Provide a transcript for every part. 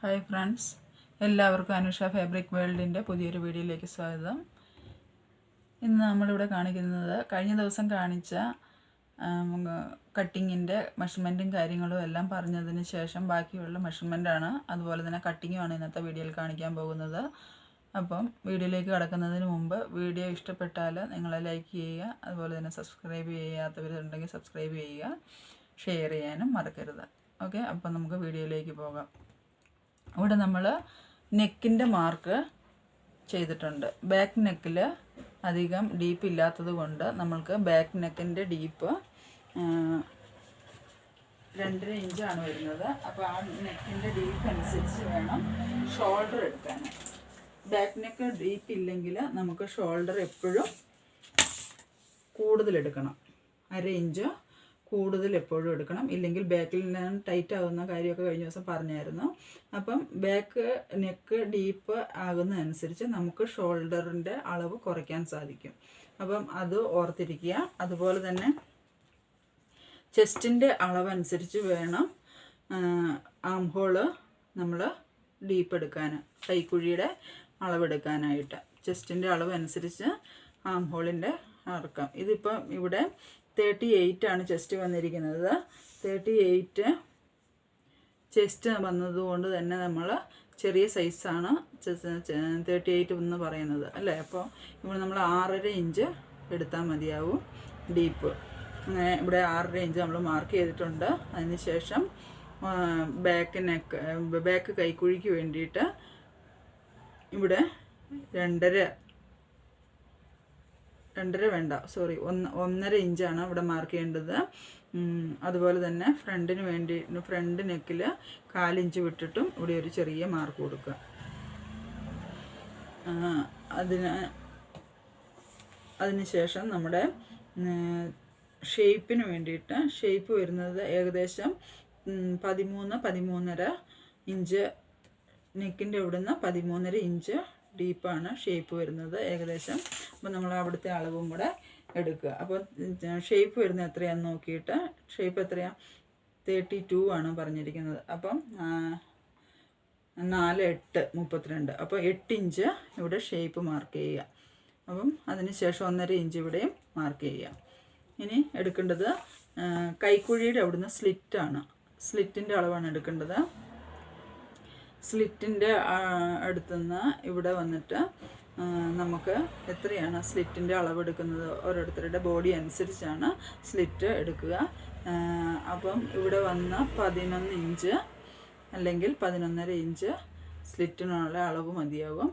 Hi friends, എല്ലാവർക്കും Anusha fabric വേൾഡിൻ്റെ പുതിയൊരു വീഡിയോയിലേക്ക് സ്വാഗതം. ഇന്ന് നമ്മളിവിടെ കാണിക്കുന്നത് കഴിഞ്ഞ ദിവസം കാണിച്ച കട്ടിങ്ങിൻ്റെ മെഷർമെൻറ്റും കാര്യങ്ങളും എല്ലാം പറഞ്ഞതിന് ശേഷം ബാക്കിയുള്ള മെഷർമെൻറ്റാണ്, അതുപോലെ തന്നെ കട്ടിങ്ങുമാണ് ഇന്നത്തെ വീഡിയോയിൽ കാണിക്കാൻ പോകുന്നത്. അപ്പം വീഡിയോയിലേക്ക് കടക്കുന്നതിന് മുമ്പ് വീഡിയോ ഇഷ്ടപ്പെട്ടാൽ നിങ്ങൾ ലൈക്ക് ചെയ്യുക, അതുപോലെ തന്നെ സബ്സ്ക്രൈബ് ചെയ്യാത്തവരുണ്ടെങ്കിൽ സബ്സ്ക്രൈബ് ചെയ്യുക, ഷെയർ ചെയ്യാനും മറക്കരുത്. ഓക്കെ, അപ്പം നമുക്ക് വീഡിയോയിലേക്ക് പോകാം. ഇവിടെ നമ്മൾ നെക്കിൻ്റെ മാർക്ക് ചെയ്തിട്ടുണ്ട്. ബാക്ക് നെക്കിൽ അധികം ഡീപ്പ് ഇല്ലാത്തത് കൊണ്ട് നമ്മൾക്ക് ബാക്ക് നെക്കിൻ്റെ ഡീപ്പ് 2.5 ഇഞ്ചാണ് വരുന്നത്. അപ്പോൾ ആ നെക്കിൻ്റെ ഡീപ്പ് അനുസരിച്ച് വേണം ഷോൾഡർ എടുക്കാൻ. ബാക്ക് നെക്ക് ഡീപ്പ് ഇല്ലെങ്കിൽ നമുക്ക് ഷോൾഡർ എപ്പോഴും കൂടുതലെടുക്കണം, 1/2 ഇഞ്ച് കൂടുതൽ എപ്പോഴും എടുക്കണം. ഇല്ലെങ്കിൽ ബാക്കിൽ നിന്ന് ടൈറ്റ് ആകുന്ന കാര്യമൊക്കെ കഴിഞ്ഞ ദിവസം പറഞ്ഞായിരുന്നു. അപ്പം ബാക്ക് നെക്ക് ഡീപ്പ് ആകുന്നതനുസരിച്ച് നമുക്ക് ഷോൾഡറിൻ്റെ അളവ് കുറയ്ക്കാൻ സാധിക്കും. അപ്പം അത് ഓർത്തിരിക്കുക. അതുപോലെ തന്നെ ചെസ്റ്റിൻ്റെ അളവനുസരിച്ച് വേണം ആം ഹോള് നമ്മൾ ഡീപ്പ് എടുക്കാൻ, കൈക്കുഴിയുടെ അളവെടുക്കാനായിട്ട്. ചെസ്റ്റിൻ്റെ അളവ് അനുസരിച്ച് ആം ഹോളിൻ്റെ ഇറക്കം. ഇതിപ്പം ഇവിടെ 38 ആണ് ചെസ്റ്റ് വന്നിരിക്കുന്നത്. 38 ചെസ്റ്റ് വന്നതുകൊണ്ട് തന്നെ നമ്മൾ ചെറിയ സൈസാണ് 38 എന്ന് പറയുന്നത് അല്ലേ. അപ്പോൾ ഇവിടെ നമ്മൾ 6.5 ഇഞ്ച് എടുത്താൽ മതിയാവും ഡീപ്പ്. അങ്ങനെ ഇവിടെ 6.5 ഇഞ്ച് നമ്മൾ മാർക്ക് ചെയ്തിട്ടുണ്ട്. അതിന് ശേഷം ബാക്ക് കൈക്കുഴിക്ക് വേണ്ടിയിട്ട് ഇവിടെ 1.5 ഇഞ്ചാണ് ഇവിടെ മാർക്ക് ചെയ്യേണ്ടത്. അതുപോലെ തന്നെ ഫ്രണ്ടിന് വേണ്ടി ഫ്രണ്ട് നെക്കിൽ 1/4 ഇഞ്ച് വിട്ടിട്ടും ഇവിടെ ഒരു ചെറിയ മാർക്ക് കൊടുക്കുക. അതിനുശേഷം നമ്മുടെ ഷേപ്പിന് വേണ്ടിയിട്ട് ഷേപ്പ് വരുന്നത് ഏകദേശം 13-13.5 ഇഞ്ച്, നെക്കിൻ്റെ ഇവിടുന്ന് 13.5 ഇഞ്ച് ഡീപ്പാണ് ഷേപ്പ് വരുന്നത് ഏകദേശം. അപ്പോൾ നമ്മൾ അവിടുത്തെ അളവും കൂടെ എടുക്കുക. അപ്പോൾ ഷേപ്പ് വരുന്നത് എത്രയാണെന്ന് നോക്കിയിട്ട്, ഷേപ്പ് എത്രയാണ് 32 ആണ് പറഞ്ഞിരിക്കുന്നത്. അപ്പം 4-8 32, അപ്പോൾ 8 ഇഞ്ച് ഇവിടെ ഷേപ്പ് മാർക്ക് ചെയ്യുക. അപ്പം അതിന് ശേഷം 1.5 ഇഞ്ച് ഇവിടെയും മാർക്ക് ചെയ്യുക. ഇനി എടുക്കേണ്ടത് കൈക്കുഴിയുടെ അവിടുന്ന് സ്ലിറ്റാണ്, സ്ലിറ്റിൻ്റെ അളവാണ് എടുക്കേണ്ടത്. സ്ലിറ്റിൻ്റെ അടുത്തുനിന്ന് ഇവിടെ വന്നിട്ട് നമുക്ക് എത്രയാണ് സ്ലിറ്റിൻ്റെ അളവെടുക്കുന്നത്, ഓരോരുത്തരുടെ ബോഡി അനുസരിച്ചാണ് സ്ലിറ്റ് എടുക്കുക. അപ്പം ഇവിടെ വന്ന 11 ഇഞ്ച് അല്ലെങ്കിൽ 11.5 ഇഞ്ച് സ്ലിറ്റിനുള്ള അളവ് മതിയാകും.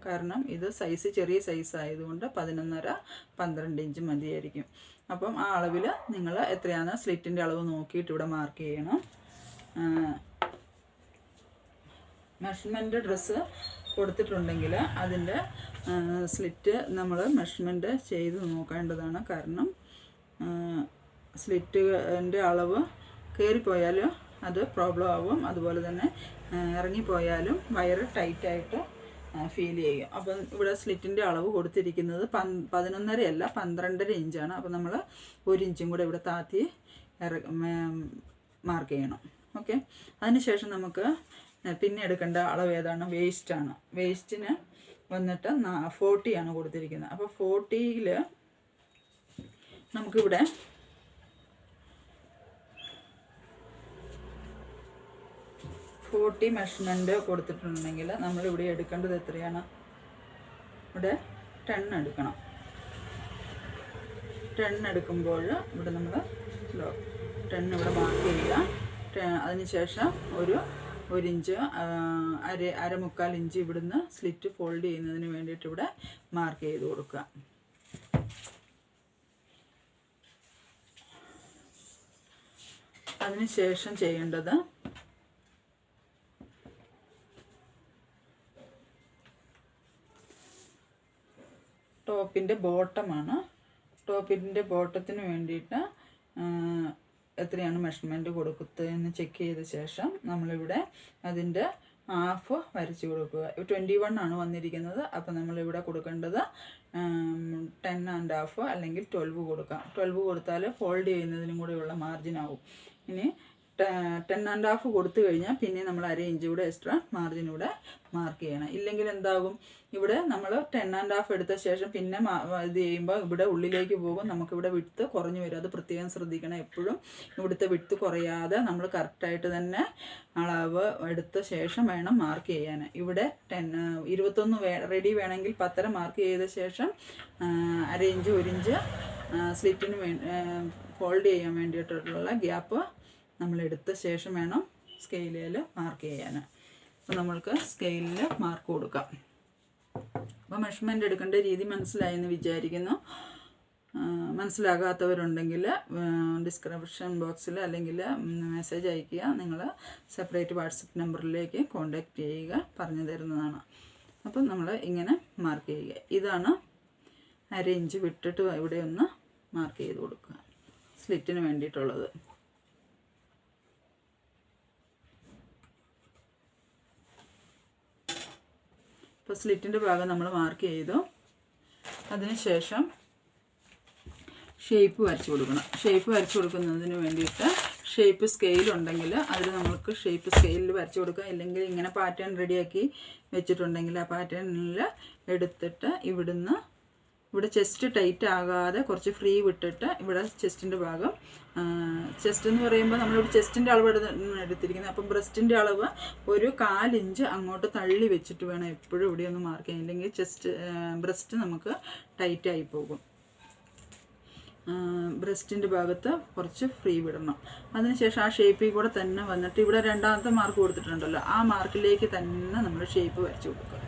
കാരണം ഇത് സൈസ് ചെറിയ സൈസ് ആയതുകൊണ്ട് 11.5-12 ഇഞ്ച് മതിയായിരിക്കും. അപ്പം ആ അളവിൽ നിങ്ങൾ എത്രയാണ് സ്ലിറ്റിൻ്റെ അളവ് നോക്കിയിട്ട് ഇവിടെ മാർക്ക് ചെയ്യണം. മെഷർമെൻറ്റ് ഡ്രസ്സ് കൊടുത്തിട്ടുണ്ടെങ്കിൽ അതിൻ്റെ സ്ലിറ്റ് നമ്മൾ മെഷർമെൻറ്റ് ചെയ്ത് നോക്കേണ്ടതാണ്. കാരണം സ്ലിറ്റിൻ്റെ അളവ് കയറിപ്പോയാൽ അത് പ്രോബ്ലം ആവും. അതുപോലെ തന്നെ ഇറങ്ങിപ്പോയാലും വയറ് ടൈറ്റായിട്ട് ഫീൽ ചെയ്യും. അപ്പം ഇവിടെ സ്ലിറ്റിൻ്റെ അളവ് കൊടുത്തിരിക്കുന്നത് 11.5 അല്ല 12.5 ഇഞ്ചാണ്. അപ്പം നമ്മൾ 1 ഇഞ്ചും കൂടെ ഇവിടെ താത്തി മാർക്ക് ചെയ്യണം. ഓക്കെ, അതിനുശേഷം നമുക്ക് പിന്നെ എടുക്കേണ്ട അളവ് ഏതാണ്, വേസ്റ്റാണ്. വേസ്റ്റിന് വന്നിട്ട് 40 ആണ് കൊടുത്തിരിക്കുന്നത്. അപ്പോൾ 40-ൽ നമുക്കിവിടെ 40 മെഷർമെൻറ്റ് കൊടുത്തിട്ടുണ്ടെങ്കിൽ നമ്മളിവിടെ എടുക്കേണ്ടത് എത്രയാണ്, ഇവിടെ 10 എടുക്കണം. 10 എടുക്കുമ്പോൾ ഇവിടെ നമ്മൾ 10 ഇവിടെ മാർക്ക് ചെയ്യുക. അതിനുശേഷം 1 ഇഞ്ച് 1/4 ഇഞ്ച് ഇവിടുന്ന് സ്ലിറ്റ് ഫോൾഡ് ചെയ്യുന്നതിന് വേണ്ടിയിട്ട് ഇവിടെ മാർക്ക് ചെയ്ത് കൊടുക്കുക. അതിനുശേഷം ചെയ്യേണ്ടത് ടോപ്പിൻ്റെ ബോട്ടമാണ്. ടോപ്പിൻ്റെ ബോട്ടത്തിന് വേണ്ടിയിട്ട് എത്രയാണ് മെഷർമെൻറ്റ് കൊടുക്കുന്നതെന്ന് ചെക്ക് ചെയ്ത ശേഷം നമ്മളിവിടെ അതിൻ്റെ ഹാഫ് വരച്ച് കൊടുക്കുക. 21 ആണ് വന്നിരിക്കുന്നത്. അപ്പോൾ നമ്മളിവിടെ കൊടുക്കേണ്ടത് 10.5 അല്ലെങ്കിൽ 12 കൊടുക്കാം. 12 കൊടുത്താൽ ഫോൾഡ് ചെയ്യുന്നതിനും കൂടെയുള്ള മാർജിൻ ആവും. ഇനി 10.5 കൊടുത്തു കഴിഞ്ഞാൽ പിന്നെ നമ്മൾ 1/2 ഇഞ്ച് കൂടെ എക്സ്ട്രാ മാർജിനൂടെ മാർക്ക് ചെയ്യണം. ഇല്ലെങ്കിൽ എന്താകും, ഇവിടെ നമ്മൾ 10.5 എടുത്ത ശേഷം പിന്നെ ഇത് ചെയ്യുമ്പോൾ ഇവിടെ ഉള്ളിലേക്ക് പോകും, നമുക്കിവിടെ വിഡ്ത്ത് കുറഞ്ഞു വരും. അത് പ്രത്യേകം ശ്രദ്ധിക്കണം. എപ്പോഴും ഇവിടുത്തെ വിഡ്ത്ത് കുറയാതെ നമ്മൾ കറക്റ്റായിട്ട് തന്നെ അളവ് എടുത്ത ശേഷം വേണം മാർക്ക് ചെയ്യാൻ. ഇവിടെ 21 റെഡി വേണമെങ്കിൽ 10.5 മാർക്ക് ചെയ്ത ശേഷം 1/2 ഇഞ്ച് 1 ഇഞ്ച് സ്ലിറ്റിന് ഫോൾഡ് ചെയ്യാൻ വേണ്ടിയിട്ടുള്ള ഗ്യാപ്പ് നമ്മൾ എടുത്ത ശേഷം വേണം സ്കെയിലിൽ മാർക്ക് ചെയ്യാൻ. അപ്പോൾ നമ്മൾക്ക് സ്കെയിലിൽ മാർക്ക് കൊടുക്കാം. അപ്പോൾ മെഷർമെൻ്റ് എടുക്കേണ്ട രീതി മനസ്സിലായെന്ന് വിചാരിക്കുന്നു. മനസ്സിലാകാത്തവരുണ്ടെങ്കിൽ ഡിസ്ക്രിപ്ഷൻ ബോക്സിൽ അല്ലെങ്കിൽ മെസ്സേജ് അയയ്ക്കുക. നിങ്ങൾ സെപ്പറേറ്റ് വാട്സപ്പ് നമ്പറിലേക്ക് കോൺടാക്റ്റ് ചെയ്യുക, പറഞ്ഞു തരുന്നതാണ്. അപ്പം നമ്മൾ ഇങ്ങനെ മാർക്ക് ചെയ്യുക. ഇതാണ് 1/2 ഇഞ്ച് വിട്ടിട്ട് ഇവിടെ ഒന്ന് മാർക്ക് ചെയ്ത് കൊടുക്കുക, സ്ലിറ്റിന് വേണ്ടിയിട്ടുള്ളത്. ഇപ്പോൾ സ്ലിറ്റിൻ്റെ ഭാഗം നമ്മൾ മാർക്ക് ചെയ്തു. അതിനുശേഷം ഷേപ്പ് വരച്ച് കൊടുക്കണം. ഷേപ്പ് വരച്ച് കൊടുക്കുന്നതിന് വേണ്ടിയിട്ട് ഷേപ്പ് സ്കെയിലുണ്ടെങ്കിൽ അതിൽ നമുക്ക് ഷേപ്പ് സ്കെയിലിൽ വരച്ച് കൊടുക്കാം. ഇല്ലെങ്കിൽ ഇങ്ങനെ പാറ്റേൺ റെഡിയാക്കി വെച്ചിട്ടുണ്ടെങ്കിൽ ആ പാറ്റേണിൽ എടുത്തിട്ട് ഇവിടെ ചെസ്റ്റ് ടൈറ്റ് ആകാതെ കുറച്ച് ഫ്രീ വിട്ടിട്ട് ഇവിടെ ചെസ്റ്റിൻ്റെ ഭാഗം, ചെസ്റ്റ് എന്ന് പറയുമ്പോൾ നമ്മളിവിടെ ചെസ്റ്റിൻ്റെ അളവ് എടുത്തിരിക്കുന്നത്. അപ്പം ബ്രസ്റ്റിൻ്റെ അളവ് ഒരു 1/4 ഇഞ്ച് അങ്ങോട്ട് തള്ളി വെച്ചിട്ട് വേണം എപ്പോഴും ഇവിടെ ഒന്ന് മാർക്ക് ചെയ്യാൻ. ഇല്ലെങ്കിൽ ബ്രസ്റ്റ് നമുക്ക് ടൈറ്റായി പോകും. ബ്രസ്റ്റിൻ്റെ ഭാഗത്ത് കുറച്ച് ഫ്രീ വിടണം. അതിനുശേഷം ആ ഷേപ്പിൽ കൂടെ തന്നെ വന്നിട്ട് ഇവിടെ 2ാമത്തെ മാർക്ക് കൊടുത്തിട്ടുണ്ടല്ലോ, ആ മാർക്കിലേക്ക് തന്നെ നമ്മൾ ഷേപ്പ് വരച്ച് കൊടുക്കുക.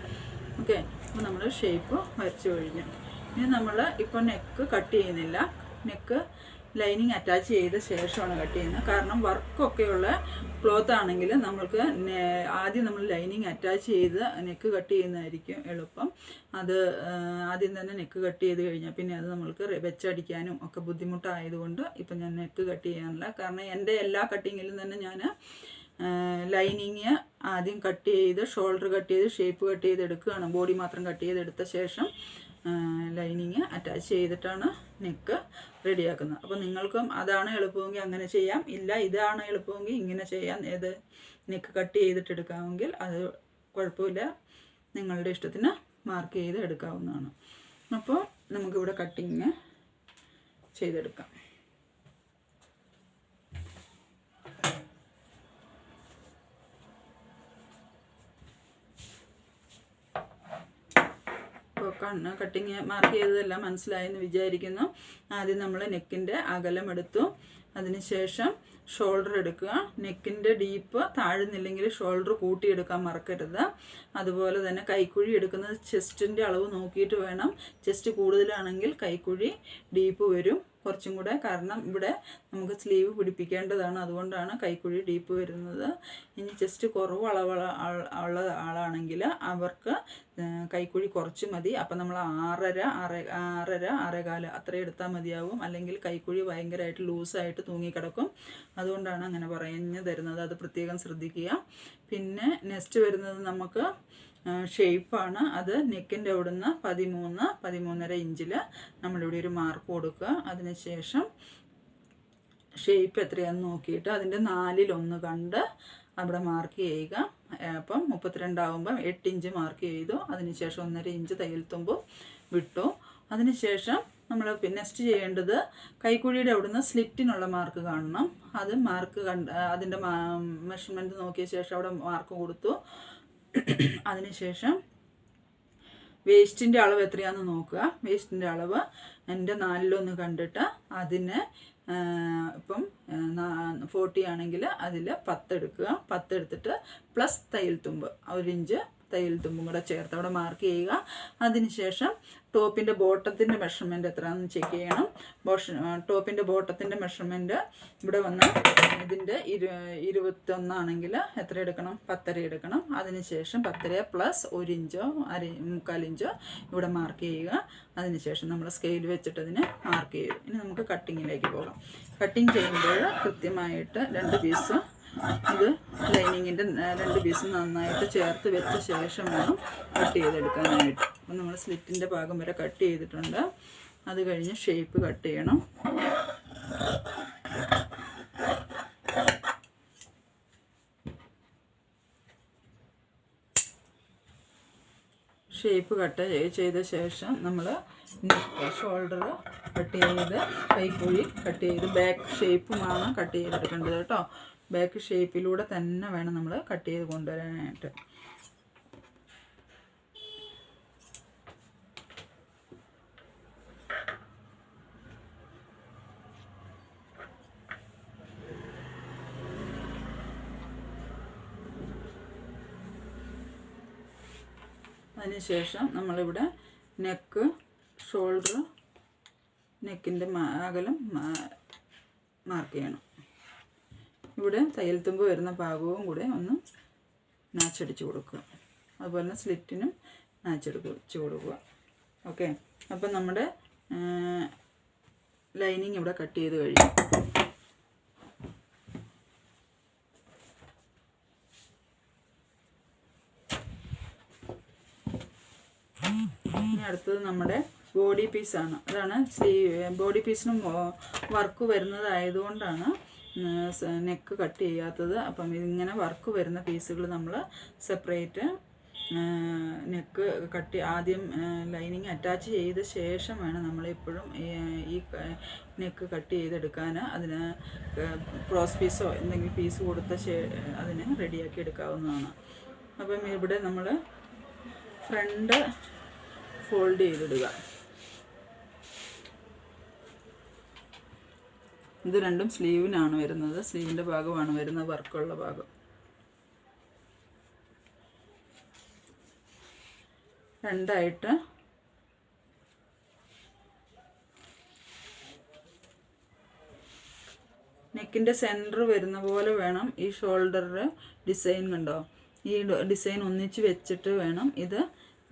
ഓക്കെ, അപ്പോൾ നമ്മൾ ഷേപ്പ് വരച്ച് കഴിഞ്ഞു. ഇനി നമ്മൾ ഇപ്പോൾ നെക്ക് കട്ട് ചെയ്യുന്നില്ല. നെക്ക് ലൈനിങ് അറ്റാച്ച് ചെയ്ത ശേഷമാണ് കട്ട് ചെയ്യുന്നത്. കാരണം വർക്കൊക്കെയുള്ള ക്ലോത്ത് ആണെങ്കിൽ നമ്മൾക്ക് ആദ്യം നമ്മൾ ലൈനിങ് അറ്റാച്ച് ചെയ്ത് നെക്ക് കട്ട് ചെയ്യുന്നതായിരിക്കും എളുപ്പം. അത് ആദ്യം തന്നെ നെക്ക് കട്ട് ചെയ്ത് കഴിഞ്ഞാൽ പിന്നെ അത് നമ്മൾക്ക് വെച്ചടിക്കാനും ഒക്കെ ബുദ്ധിമുട്ടായതുകൊണ്ട് ഇപ്പം ഞാൻ നെക്ക് കട്ട് ചെയ്യാനില്ല. കാരണം എൻ്റെ എല്ലാ കട്ടിങ്ങിലും തന്നെ ഞാൻ ലൈനിങ് ആദ്യം കട്ട് ചെയ്ത് ഷോൾഡർ കട്ട് ചെയ്ത് ഷേപ്പ് കട്ട് ചെയ്ത് എടുക്കുകയാണ്. ബോഡി മാത്രം കട്ട് ചെയ്തെടുത്ത ശേഷം ലൈനിങ് അറ്റാച്ച് ചെയ്തിട്ടാണ് നെക്ക് റെഡിയാക്കുന്നത്. അപ്പോൾ നിങ്ങൾക്കും അതാണ് എളുപ്പമെങ്കിൽ അങ്ങനെ ചെയ്യാം, ഇല്ല ഇതാണ് എളുപ്പമെങ്കിൽ ഇങ്ങനെ ചെയ്യാം. ഏത് നെക്ക് കട്ട് ചെയ്തിട്ട് എടുക്കാമെങ്കിൽ അത് കുഴപ്പമില്ല, നിങ്ങളുടെ ഇഷ്ടത്തിന് മാർക്ക് ചെയ്ത് എടുക്കാവുന്നതാണ്. അപ്പോൾ നമുക്കിവിടെ കട്ടിങ് ചെയ്തെടുക്കാം. കട്ടിങ് മാർക്ക് ചെയ്തതെല്ലാം മനസ്സിലായെന്ന് വിചാരിക്കുന്നു. ആദ്യം നമ്മൾ നെക്കിൻ്റെ അകലം എടുത്തു. അതിനുശേഷം ഷോൾഡർ എടുക്കുക. നെക്കിൻ്റെ ഡീപ്പ് താഴുന്നില്ലെങ്കിൽ ഷോൾഡർ കൂട്ടിയെടുക്കാൻ മറക്കരുത്. അതുപോലെ തന്നെ കൈക്കുഴി എടുക്കുന്നത് ചെസ്റ്റിൻ്റെ അളവ് നോക്കിയിട്ട് വേണം. ചെസ്റ്റ് കൂടുതലാണെങ്കിൽ കൈക്കുഴി ഡീപ്പ് വരും കുറച്ചും കൂടെ. കാരണം ഇവിടെ നമുക്ക് സ്ലീവ് പിടിപ്പിക്കേണ്ടതാണ്, അതുകൊണ്ടാണ് കൈക്കുഴി ഡീപ്പ് വരുന്നത്. ഇനി ചെസ്റ്റ് കുറവ് ഉള്ള ആളാണെങ്കിൽ അവർക്ക് കൈക്കുഴി കുറച്ച് മതി. അപ്പം നമ്മൾ 6.5 അത്രയും എടുത്താൽ മതിയാവും. അല്ലെങ്കിൽ കൈക്കുഴി ഭയങ്കരമായിട്ട് ലൂസായിട്ട് തൂങ്ങിക്കിടക്കും. അതുകൊണ്ടാണ് അങ്ങനെ പറഞ്ഞു തരുന്നത്, അത് പ്രത്യേകം ശ്രദ്ധിക്കുക. പിന്നെ നെക്സ്റ്റ് വരുന്നത് നമുക്ക് ഷേപ്പാണ്. അത് നെക്കിൻ്റെ അവിടുന്ന് 13.5 ഇഞ്ചിൽ നമ്മളിവിടെ ഒരു മാർക്ക് കൊടുക്കുക. അതിനുശേഷം ഷേപ്പ് എത്രയാണെന്ന് നോക്കിയിട്ട് അതിൻ്റെ 4/1 കണ്ട് അവിടെ മാർക്ക് ചെയ്യുക. അപ്പം 32 ആകുമ്പം 8 ഇഞ്ച് മാർക്ക് ചെയ്തു. അതിനുശേഷം 1.5 ഇഞ്ച് തയ്യൽ തുമ്പ് വിട്ടു. അതിനുശേഷം നമ്മൾ നെക്സ്റ്റ് ചെയ്യേണ്ടത് കൈക്കുഴിയുടെ അവിടുന്ന് സ്ലിറ്റിനുള്ള മാർക്ക് കാണണം. അത് മാർക്ക് അതിൻ്റെ മെഷർമെൻറ്റ് നോക്കിയ ശേഷം അവിടെ മാർക്ക് കൊടുത്തു. അതിനുശേഷം വേസ്റ്റിൻ്റെ അളവ് എത്രയാണെന്ന് നോക്കുക. വേസ്റ്റിൻ്റെ അളവ് എൻ്റെ 4/1 കണ്ടിട്ട് അതിന് ഇപ്പം 40 ആണെങ്കിൽ അതിൽ 10 എടുക്കുക. 10 എടുത്തിട്ട് പ്ലസ് തയ്യൽ തുമ്പ് 1 ഇഞ്ച് തയ്യൽ തുമ്പും കൂടെ ചേർത്ത് അവിടെ മാർക്ക് ചെയ്യുക. അതിനുശേഷം ടോപ്പിൻ്റെ ബോട്ടത്തിൻ്റെ മെഷർമെൻറ്റ് എത്രയാണെന്ന് ചെക്ക് ചെയ്യണം. ടോപ്പിൻ്റെ ബോട്ടത്തിൻ്റെ മെഷർമെൻറ്റ് ഇവിടെ വന്ന് ഇതിൻ്റെ 21 ആണെങ്കിൽ എത്ര എടുക്കണം? 10.5 എടുക്കണം. അതിനുശേഷം 10.5 പ്ലസ് 1 ഇഞ്ചോ 3/4 ഇഞ്ചോ ഇവിടെ മാർക്ക് ചെയ്യുക. അതിനുശേഷം നമ്മൾ സ്കെയിൽ വെച്ചിട്ട് അതിനെ മാർക്ക് ചെയ്തു. ഇനി നമുക്ക് കട്ടിങ്ങിലേക്ക് പോകാം. കട്ടിങ് ചെയ്യുമ്പോൾ കൃത്യമായിട്ട് 2 പീസ് ഇത് ലൈനിങ്ങിൻ്റെ 2 പീസ് നന്നായിട്ട് ചേർത്ത് വെച്ച ശേഷം വേണം കട്ട് ചെയ്തെടുക്കാനായിട്ട്. അപ്പം നമ്മൾ സ്ലിറ്റിൻ്റെ ഭാഗം വരെ കട്ട് ചെയ്തിട്ടുണ്ട്. അത് കഴിഞ്ഞ് ഷേപ്പ് കട്ട് ചെയ്യണം. ഷേപ്പ് കട്ട് ചെയ്ത ശേഷം നമ്മൾ ഷോൾഡർ കട്ട് ചെയ്ത് കൈക്കുഴി കട്ട് ചെയ്ത് ബാക്ക് ഷേപ്പുമാണ് കട്ട് ചെയ്തെടുക്കേണ്ടത് കേട്ടോ. ബാക്ക് ഷേപ്പിലൂടെ തന്നെ വേണം നമ്മൾ കട്ട് ചെയ്ത് കൊണ്ടുവരാനായിട്ട്. അതിനുശേഷം നമ്മളിവിടെ നെക്ക്, ഷോൾഡർ, നെക്കിൻ്റെ അകലം മാർക്ക് ചെയ്യണം. ഇവിടെ തയ്യൽ തുമ്പ് വരുന്ന ഭാഗവും കൂടെ ഒന്ന് നാച്ചടിച്ച് കൊടുക്കുക. അതുപോലെ തന്നെ സ്ലിറ്റിനും നാച്ചടിച്ച് കൊടുക്കുക. ഓക്കെ, അപ്പം നമ്മുടെ ലൈനിങ് ഇവിടെ കട്ട് ചെയ്ത് കഴിഞ്ഞു. ഇനി അടുത്തത് നമ്മുടെ ബോഡി പീസാണ്. അതാണ് ബോഡി പീസിനും വർക്ക് വരുന്നതായതുകൊണ്ടാണ് നെക്ക് കട്ട് ചെയ്യാത്തത്. അപ്പം ഇതിങ്ങനെ വർക്ക് വരുന്ന പീസുകൾ നമ്മൾ സെപ്പറേറ്റ് നെക്ക് ആദ്യം ലൈനിങ് അറ്റാച്ച് ചെയ്ത ശേഷം വേണം നമ്മളെപ്പോഴും ഈ നെക്ക് കട്ട് ചെയ്തെടുക്കാൻ. അതിന് ക്രോസ് പീസോ എന്തെങ്കിലും പീസ് കൊടുത്ത അതിന് റെഡിയാക്കി എടുക്കാവുന്നതാണ്. അപ്പം ഇവിടെ നമ്മൾ ഫ്രണ്ട് ഫോൾഡ് ചെയ്തിടുക. ഇത് രണ്ടും സ്ലീവിനാണ് വരുന്നത്, സ്ലീവിൻ്റെ ഭാഗമാണ് വരുന്നത്, വർക്കുള്ള ഭാഗം. രണ്ടായിട്ട് നെക്കിൻ്റെ സെൻറ്റർ വരുന്ന പോലെ വേണം ഈ ഷോൾഡറിൻ്റെ ഡിസൈൻ. കണ്ടോ, ഈ ഡിസൈൻ ഒന്നിച്ച് വെച്ചിട്ട് വേണം ഇത്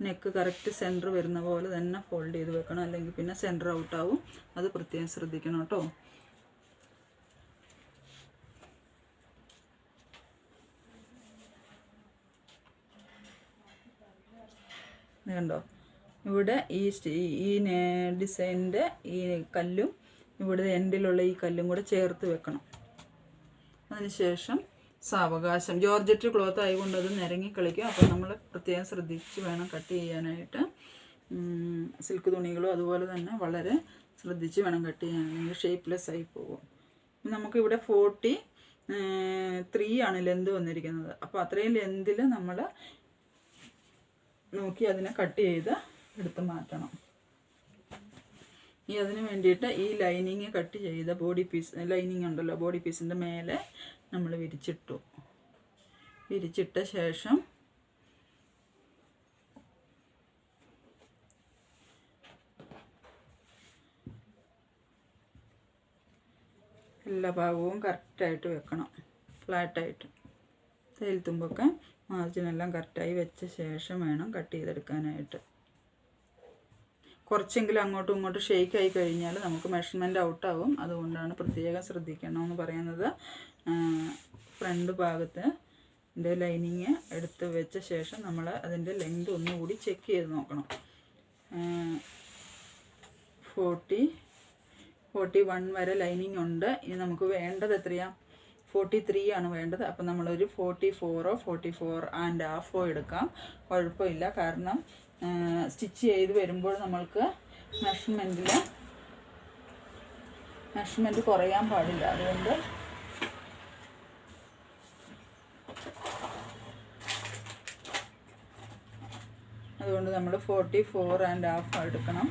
നെക്ക് കറക്റ്റ് സെൻറ്റർ വരുന്ന പോലെ തന്നെ ഫോൾഡ് ചെയ്ത് വെക്കണം, അല്ലെങ്കിൽ പിന്നെ സെൻറ്റർ ഔട്ടാവും. അത് പ്രത്യേകം ശ്രദ്ധിക്കണം കേട്ടോ. കണ്ടോ, ഇവിടെ ഈ ഡിസൈനിൻ്റെ ഈ കല്ലും ഇവിടെ എൻഡിലുള്ള ഈ കല്ലും കൂടെ ചേർത്ത് വെക്കണം. അതിനുശേഷം സാവകാശം, ജോർജറ്റ് ക്ലോത്ത് ആയതുകൊണ്ട് അത് നിരങ്ങി കളിക്കും. അപ്പോൾ നമ്മൾ പ്രത്യേകം ശ്രദ്ധിച്ച് വേണം കട്ട് ചെയ്യാനായിട്ട്. സിൽക്ക് തുണികളും അതുപോലെ തന്നെ വളരെ ശ്രദ്ധിച്ച് വേണം കട്ട് ചെയ്യാൻ, ഷേപ്പ്ലെസ് ആയി പോകും. നമുക്കിവിടെ 43 ആണ് ലെന്ത് വന്നിരിക്കുന്നത്. അപ്പോൾ അത്രയും ലെന്തിൽ നമ്മൾ നോക്കി അതിനെ കട്ട് ചെയ്ത് എടുത്ത് മാറ്റണം. അതിന് വേണ്ടിയിട്ട് ഈ ലൈനിങ് കട്ട് ചെയ്ത ബോഡി പീസ് ലൈനിങ് ഉണ്ടല്ലോ, ബോഡി പീസിൻ്റെ മേലെ നമ്മൾ വിരിച്ചിട്ട ശേഷം എല്ലാ ഭാഗവും കറക്റ്റായിട്ട് വെക്കണം, ഫ്ലാറ്റായിട്ട്. തയ്യൽ തുമ്പൊക്കെ മാർജിനെല്ലാം കറക്റ്റായി വെച്ച ശേഷം വേണം കട്ട് ചെയ്തെടുക്കാനായിട്ട്. കുറച്ചെങ്കിലും അങ്ങോട്ടും ഇങ്ങോട്ടും ഷെയ്ക്ക് ആയി കഴിഞ്ഞാൽ നമുക്ക് മെഷർമെൻറ്റ് ഔട്ടാവും. അതുകൊണ്ടാണ് പ്രത്യേകം ശ്രദ്ധിക്കണമെന്ന് പറയുന്നത്. ഫ്രണ്ട് ഭാഗത്ത് ലൈനിങ് എടുത്ത് വെച്ച ശേഷം നമ്മൾ അതിൻ്റെ ലെങ്ത് ഒന്നുകൂടി ചെക്ക് ചെയ്ത് നോക്കണം. 41 വരെ ലൈനിങ് ഉണ്ട്. ഇനി നമുക്ക് വേണ്ടത് എത്രയാണ്? 43 ആണ് വേണ്ടത്. അപ്പം നമ്മളൊരു 44 44.5 എടുക്കാം, കുഴപ്പമില്ല. കാരണം സ്റ്റിച്ച് ചെയ്ത് വരുമ്പോൾ നമ്മൾക്ക് മെഷർമെൻറ്റ് കുറയാൻ പാടില്ല. അതുകൊണ്ട് നമ്മൾ 44.5 എടുക്കണം.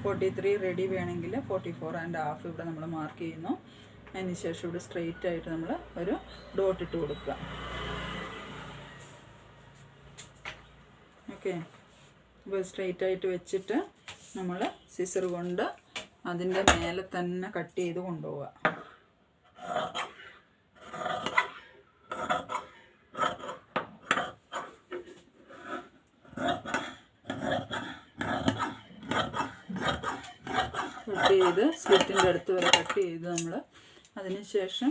43 റെഡി വേണമെങ്കിൽ 44.5 ഇവിടെ നമ്മൾ മാർക്ക് ചെയ്യുന്നു. അതിന് ശേഷം ഇവിടെ സ്ട്രെയിറ്റ് ആയിട്ട് നമ്മൾ ഒരു ഡോട്ട് ഇട്ട് കൊടുക്കുക. ഓക്കെ, അപ്പോൾ സ്ട്രെയിറ്റ് ആയിട്ട് വെച്ചിട്ട് നമ്മൾ സിസർ കൊണ്ട് അതിൻ്റെ മേലെ തന്നെ കട്ട് ചെയ്ത് കൊണ്ടുപോവുക. കട്ട് ചെയ്ത് സ്ലിറ്റിൻ്റെ അടുത്ത് വരെ കട്ട് ചെയ്ത് നമ്മൾ അതിന് ശേഷം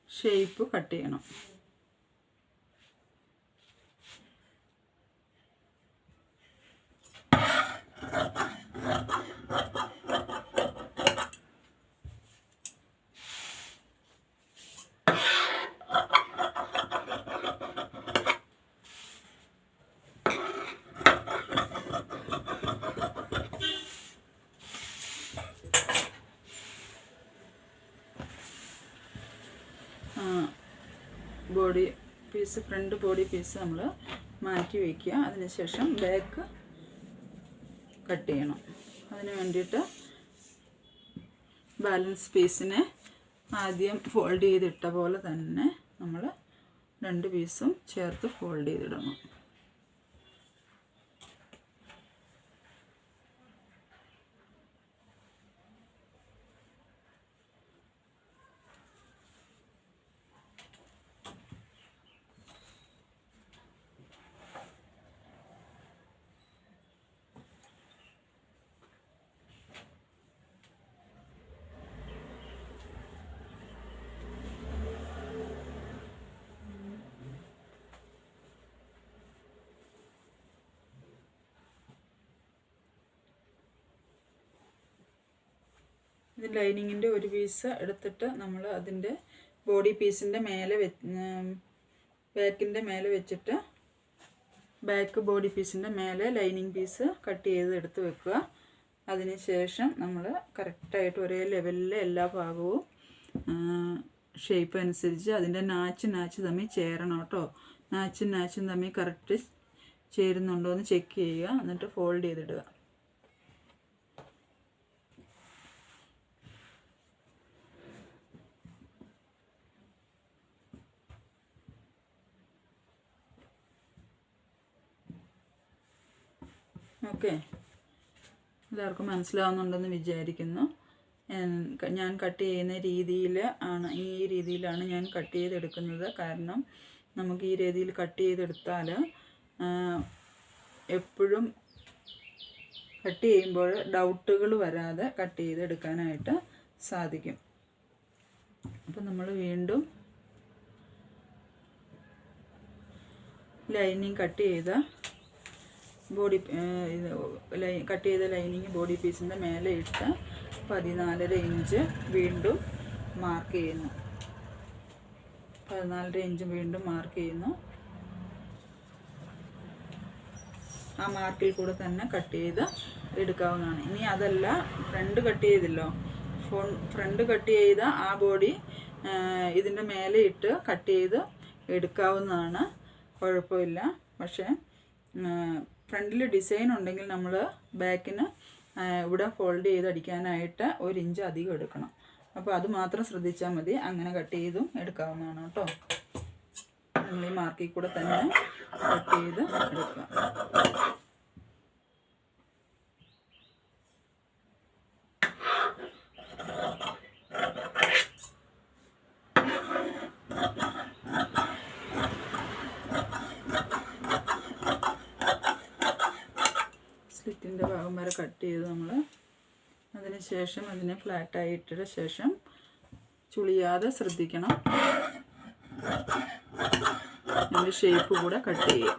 ഷേപ്പ് കട്ട് ചെയ്യണം. Body piece, front body piece നമ്മൾ മാറ്റി വയ്ക്കുക. അതിനുശേഷം ബാക്ക് കട്ട് ചെയ്യണം. അതിന് വേണ്ടിയിട്ട് ബാലൻസ് പീസിനെ ആദ്യം ഫോൾഡ് ചെയ്തിട്ട പോലെ തന്നെ നമ്മൾ 2 പീസും ചേർത്ത് ഫോൾഡ് ചെയ്തിടണം. ഇത് ലൈനിങ്ങിൻ്റെ ഒരു പീസ് എടുത്തിട്ട് നമ്മൾ അതിൻ്റെ ബോഡി പീസിൻ്റെ മേലെ ബാക്കിൻ്റെ മേലെ വെച്ചിട്ട് ബാക്ക് ബോഡി പീസിൻ്റെ മേലെ ലൈനിങ് പീസ് കട്ട് ചെയ്ത് എടുത്ത് വെക്കുക. അതിന് ശേഷം നമ്മൾ കറക്റ്റായിട്ട് ഒരേ ലെവലിൽ എല്ലാ ഭാഗവും ഷേപ്പ് അനുസരിച്ച് അതിൻ്റെ നാച്ച് തമ്മിൽ ചേരണം കേട്ടോ. നാച്ചും തമ്മിൽ കറക്റ്റ് ചേരുന്നുണ്ടോ എന്ന് ചെക്ക് ചെയ്യുക. എന്നിട്ട് ഫോൾഡ് ചെയ്തിടുക. ഓക്കെ, എല്ലാവർക്കും മനസ്സിലാവുന്നുണ്ടെന്ന് വിചാരിക്കുന്നു. ഞാൻ കട്ട് ചെയ്യുന്ന ഈ രീതിയിലാണ് ഞാൻ കട്ട് ചെയ്തെടുക്കുന്നത്. കാരണം നമുക്ക് ഈ രീതിയിൽ കട്ട് ചെയ്തെടുത്താൽ എപ്പോഴും കട്ട് ചെയ്യുമ്പോൾ ഡൗട്ടുകൾ വരാതെ കട്ട് ചെയ്തെടുക്കാനായിട്ട് സാധിക്കും. അപ്പം നമ്മൾ വീണ്ടും ലൈനിങ് കട്ട് ചെയ്ത കട്ട് ചെയ്ത ലൈനിങ് ബോഡി പീസിൻ്റെ മേലെ ഇട്ട് 14.5 ഇഞ്ച് വീണ്ടും മാർക്ക് ചെയ്യുന്നു. 14.5 ഇഞ്ച് വീണ്ടും മാർക്ക് ചെയ്യുന്നു. ആ മാർക്കിൽ കൂടെ തന്നെ കട്ട് ചെയ്ത് എടുക്കാവുന്നതാണ്. ഇനി അതല്ല, ഫ്രണ്ട് കട്ട് ചെയ്തല്ലോ, ഫ്രണ്ട് കട്ട് ചെയ്ത ആ ബോഡി ഇതിൻ്റെ മേലെ ഇട്ട് കട്ട് ചെയ്ത് എടുക്കാവുന്നതാണ്, കുഴപ്പമില്ല. പക്ഷേ ഫ്രണ്ടിൽ ഡിസൈൻ ഉണ്ടെങ്കിൽ നമ്മൾ ബാക്കിന് ഇവിടെ ഫോൾഡ് ചെയ്ത് അടിക്കാനായിട്ട് 1 ഇഞ്ച് അധികം എടുക്കണം. അപ്പോൾ അത് മാത്രം ശ്രദ്ധിച്ചാൽ മതി. അങ്ങനെ കട്ട് ചെയ്തും എടുക്കാവുന്നതാണ് കേട്ടോ. നമ്മൾ ഈ മാർക്കിൽ കൂടെ തന്നെ കട്ട് ചെയ്ത് എടുക്കുക. സ്ലിറ്റിൻ്റെ ഭാഗം വരെ കട്ട് ചെയ്ത് നമ്മൾ അതിന് ശേഷം അതിനെ ഫ്ലാറ്റായി ഇട്ട ശേഷം ചുളിയാതെ ശ്രദ്ധിക്കണം. അതിൻ്റെ ഷേപ്പ് കൂടെ കട്ട് ചെയ്യുക.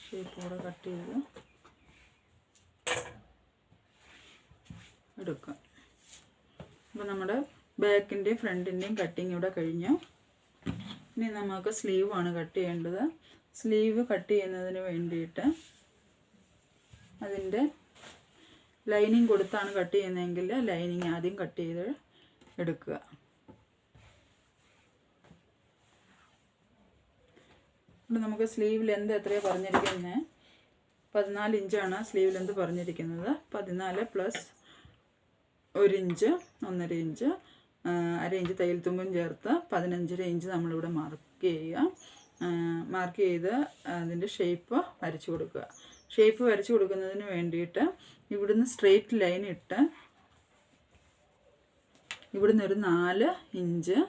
ഷേപ്പ് കൂടെ കട്ട് ചെയ്ത് എടുക്കുക. അപ്പോൾ നമ്മുടെ ബാക്കിൻ്റെയും ഫ്രണ്ടിൻ്റെയും കട്ടിങ് ഇവിടെ കഴിഞ്ഞു. ഇനി നമുക്ക് സ്ലീവാണ് കട്ട് ചെയ്യേണ്ടത്. സ്ലീവ് കട്ട് ചെയ്യുന്നതിന് വേണ്ടിയിട്ട് അതിൻ്റെ ലൈനിങ് കൊടുത്താണ് കട്ട് ചെയ്യുന്നതെങ്കിൽ ലൈനിങ് ആദ്യം കട്ട് ചെയ്ത് എടുക്കുക. ഇവിടെ നമുക്ക് സ്ലീവ് ലെന്ത് എത്രയാണ് പറഞ്ഞിരിക്കുന്നത്? 14 ഇഞ്ചാണ് സ്ലീവ് ലെന്ത് പറഞ്ഞിരിക്കുന്നത്. 14 പ്ലസ് 1 ഇഞ്ച്, 1.5 ഇഞ്ച്, 1/2 ഇഞ്ച് തയ്യൽ തുമ്പും ചേർത്ത് 15.5 ഇഞ്ച് നമ്മളിവിടെ മാർക്ക് ചെയ്യുക. മാർക്ക് ചെയ്ത് അതിൻ്റെ ഷേപ്പ് വരച്ചു കൊടുക്കുക. ഷേപ്പ് വരച്ചു കൊടുക്കുന്നതിന് വേണ്ടിയിട്ട് ഇവിടുന്ന് സ്ട്രെയിറ്റ് ലൈൻ ഇട്ട് ഇവിടുന്ന് ഒരു 4 ഇഞ്ച്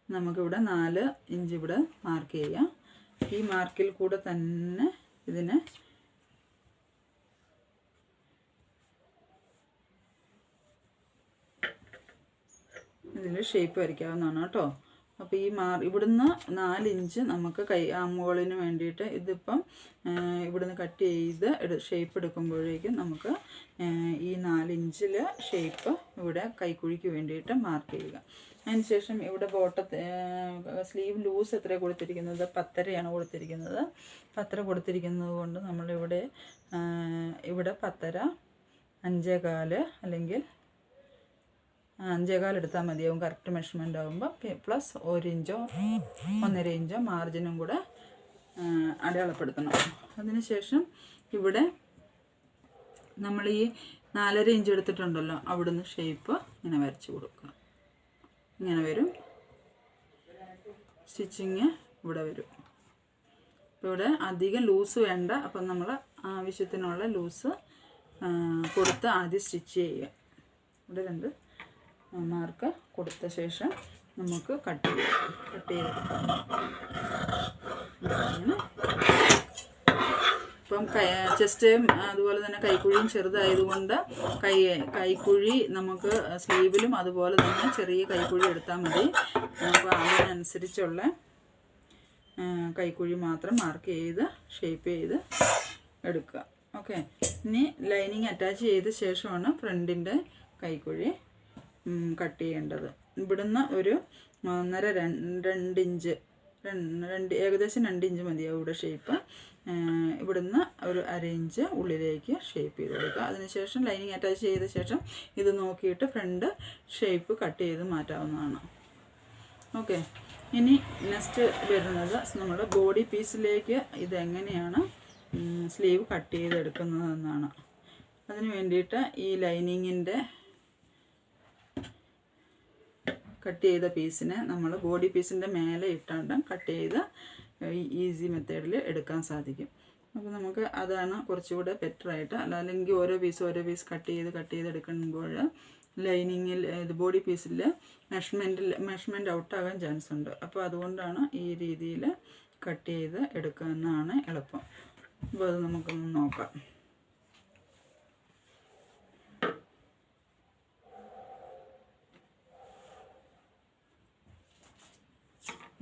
നമുക്കിവിടെ 4 ഇഞ്ച് ഇവിടെ മാർക്ക് ചെയ്യാം. ഈ മാർക്കിൽ കൂടെ തന്നെ ഇതിനെ ഇതിൽ ഷേപ്പ് വരയ്ക്കാവുന്നതാണ് കേട്ടോ. അപ്പോൾ ഈ ഇവിടുന്ന് 4 ഇഞ്ച് നമുക്ക് മുകളിന് വേണ്ടിയിട്ട് ഇതിപ്പം ഇവിടുന്ന് കട്ട് ചെയ്ത് ഷേപ്പ് എടുക്കുമ്പോഴേക്കും നമുക്ക് ഈ 4 ഇഞ്ചിൽ ഷേപ്പ് ഇവിടെ കൈക്കുഴിക്ക് വേണ്ടിയിട്ട് മാർക്ക് ചെയ്യുക. അതിനുശേഷം ഇവിടെ സ്ലീവ് ലൂസ് എത്രയാണ് കൊടുത്തിരിക്കുന്നത്? 10.5 കൊടുത്തിരിക്കുന്നത്. 10.5 കൊടുത്തിരിക്കുന്നത് കൊണ്ട് നമ്മളിവിടെ 10.5 5.25 അല്ലെങ്കിൽ 5.25 എടുത്താൽ മതിയാവും കറക്റ്റ് മെഷർമെൻ്റ് ആകുമ്പോൾ. പ്ലസ് 1 ഇഞ്ചോ 1.5 ഇഞ്ചോ മാർജിനും കൂടെ അടയാളപ്പെടുത്തണം. അതിനുശേഷം ഇവിടെ നമ്മൾ ഈ 4.5 ഇഞ്ച് എടുത്തിട്ടുണ്ടല്ലോ, അവിടുന്ന് ഷേപ്പ് ഇങ്ങനെ വരച്ച് കൊടുക്കുക. ഇങ്ങനെ വരും. സ്റ്റിച്ചിങ് ഇവിടെ വരും. അപ്പോൾ ഇവിടെ അധികം ലൂസ് വേണ്ട. അപ്പം നമ്മൾ ആവശ്യത്തിനുള്ള ലൂസ് കൊടുത്ത് ആദ്യം സ്റ്റിച്ച് ചെയ്യുക. ഇവിടെ 2 മാർക്ക് കൊടുത്ത ശേഷം നമുക്ക് കട്ട് ചെയ്തെടുക്കാം. ഇപ്പം ചെസ്റ്റ് അതുപോലെ തന്നെ കൈക്കുഴിയും ചെറുതായതുകൊണ്ട് കൈക്കുഴി നമുക്ക് സ്ലീവിലും അതുപോലെ തന്നെ ചെറിയ കൈക്കുഴി എടുത്താൽ മതി. അപ്പോൾ അതിനനുസരിച്ചുള്ള കൈക്കുഴി മാത്രം മാർക്ക് ചെയ്ത് ഷേപ്പ് ചെയ്ത് എടുക്കുക. ഓക്കെ. ഇനി ലൈനിങ് അറ്റാച്ച് ചെയ്ത ശേഷമാണ് ഫ്രണ്ടിൻ്റെ കൈക്കുഴി കട്ട് ചെയ്യേണ്ടത്. ഇവിടുന്ന് ഒരു 1.5 ഇഞ്ച് ഏകദേശം 2 ഇഞ്ച് മതിയാവും ഇവിടെ ഷേപ്പ്. ഇവിടുന്ന് ഒരു 1/2 ഇഞ്ച് ഉള്ളിലേക്ക് ഷേപ്പ് ചെയ്ത് കൊടുക്കുക. അതിനുശേഷം ലൈനിങ് അറ്റാച്ച് ചെയ്ത ശേഷം ഇത് നോക്കിയിട്ട് ഫ്രണ്ട് ഷേപ്പ് കട്ട് ചെയ്ത് മാറ്റാവുന്നതാണ്. ഓക്കെ. ഇനി നെക്സ്റ്റ് വരുന്നത് നമ്മുടെ ബോഡി പീസിലേക്ക് ഇതെങ്ങനെയാണ് സ്ലീവ് കട്ട് ചെയ്തെടുക്കുന്നതെന്നാണ്. അതിന് വേണ്ടിയിട്ട് ഈ ലൈനിങ്ങിൻ്റെ കട്ട് ചെയ്ത പീസിനെ നമ്മൾ ബോഡി പീസിൻ്റെ മേലെ ഇട്ടാണ്ട് കട്ട് ചെയ്ത് ഈസി മെത്തേഡിൽ എടുക്കാൻ സാധിക്കും. അപ്പോൾ നമുക്ക് അതാണ് കുറച്ചുകൂടെ ബെറ്ററായിട്ട്. അല്ലെങ്കിൽ ഓരോ പീസ് കട്ട് ചെയ്ത് എടുക്കുമ്പോൾ ലൈനിങ്ങിൽ ബോഡി പീസിൽ മെഷർമെൻറ്റ് ഔട്ടാകാൻ ചാൻസ് ഉണ്ട്. അപ്പോൾ അതുകൊണ്ടാണ് ഈ രീതിയിൽ കട്ട് ചെയ്ത് എടുക്കാനാണ് എളുപ്പം. അപ്പോൾ അത് നമുക്കൊന്ന് നോക്കാം.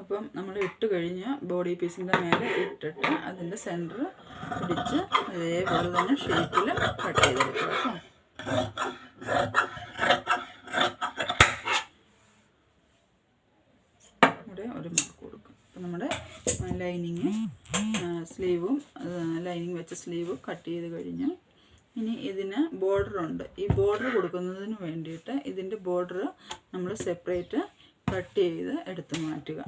അപ്പം നമ്മൾ ഇട്ട് കഴിഞ്ഞ് ബോഡി പീസിൻ്റെ മേലെ ഇട്ടിട്ട് അതിൻ്റെ സെൻറ്റർ പിടിച്ച് അതേപോലെ തന്നെ ഷേപ്പിൽ കട്ട് ചെയ്തെടുക്കുക. ഇവിടെ ഒരു മാർക്ക് കൊടുക്കും. അപ്പം നമ്മുടെ ലൈനിങ് വെച്ച സ്ലീവ് കട്ട് ചെയ്ത് കഴിഞ്ഞു. ഇനി ഇതിന് ബോർഡറുണ്ട്. ഈ ബോർഡർ കൊടുക്കുന്നതിന് വേണ്ടിയിട്ട് ഇതിൻ്റെ ബോർഡർ നമ്മൾ സെപ്പറേറ്റ് കട്ട് ചെയ്ത് എടുത്ത് മാറ്റുക.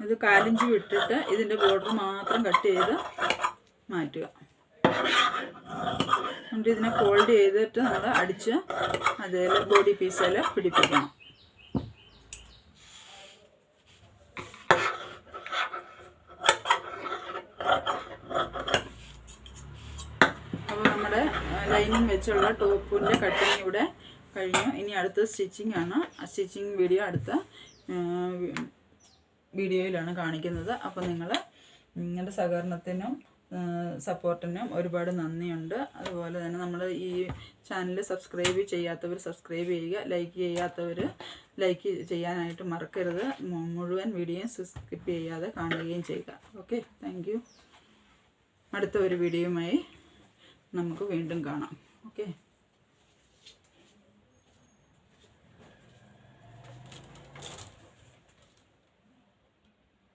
ഇത് 1/4 ഇഞ്ച് വിട്ടിട്ട് ഇതിൻ്റെ ബോർഡർ മാത്രം കട്ട് ചെയ്ത് മാറ്റുക. എന്നിട്ട് ഇതിനെ ഫോൾഡ് ചെയ്തിട്ട് നമ്മൾ അടിച്ച് അതേ ബോഡി പീസിൽ പിടിപ്പിക്കണം. അപ്പോൾ നമ്മുടെ ലൈനിങ് വെച്ചുള്ള ടോപ്പിൻ്റെ കട്ടിങ് ഇവിടെ കഴിഞ്ഞു. ഇനി അടുത്ത സ്റ്റിച്ചിങ് ആണ്. സ്റ്റിച്ചിങ് വീഡിയോ അടുത്ത വീഡിയോയിലാണ് കാണിക്കുന്നത്. അപ്പോൾ നിങ്ങളുടെ സഹകരണത്തിനും സപ്പോർട്ടിനും ഒരുപാട് നന്ദിയുണ്ട്. അതുപോലെ തന്നെ നമ്മൾ ഈ ചാനൽ സബ്സ്ക്രൈബ് ചെയ്യാത്തവർ സബ്സ്ക്രൈബ് ചെയ്യുക, ലൈക്ക് ചെയ്യാത്തവർ ലൈക്ക് ചെയ്യാനായിട്ട് മറക്കരുത്. മുഴുവൻ വീഡിയോയും സ്കിപ്പ് ചെയ്യാതെ കാണുകയും ചെയ്യുക. Okay, thank you. അടുത്ത ഒരു വീഡിയോയുമായി നമുക്ക് വീണ്ടും കാണാം. ഓക്കെ.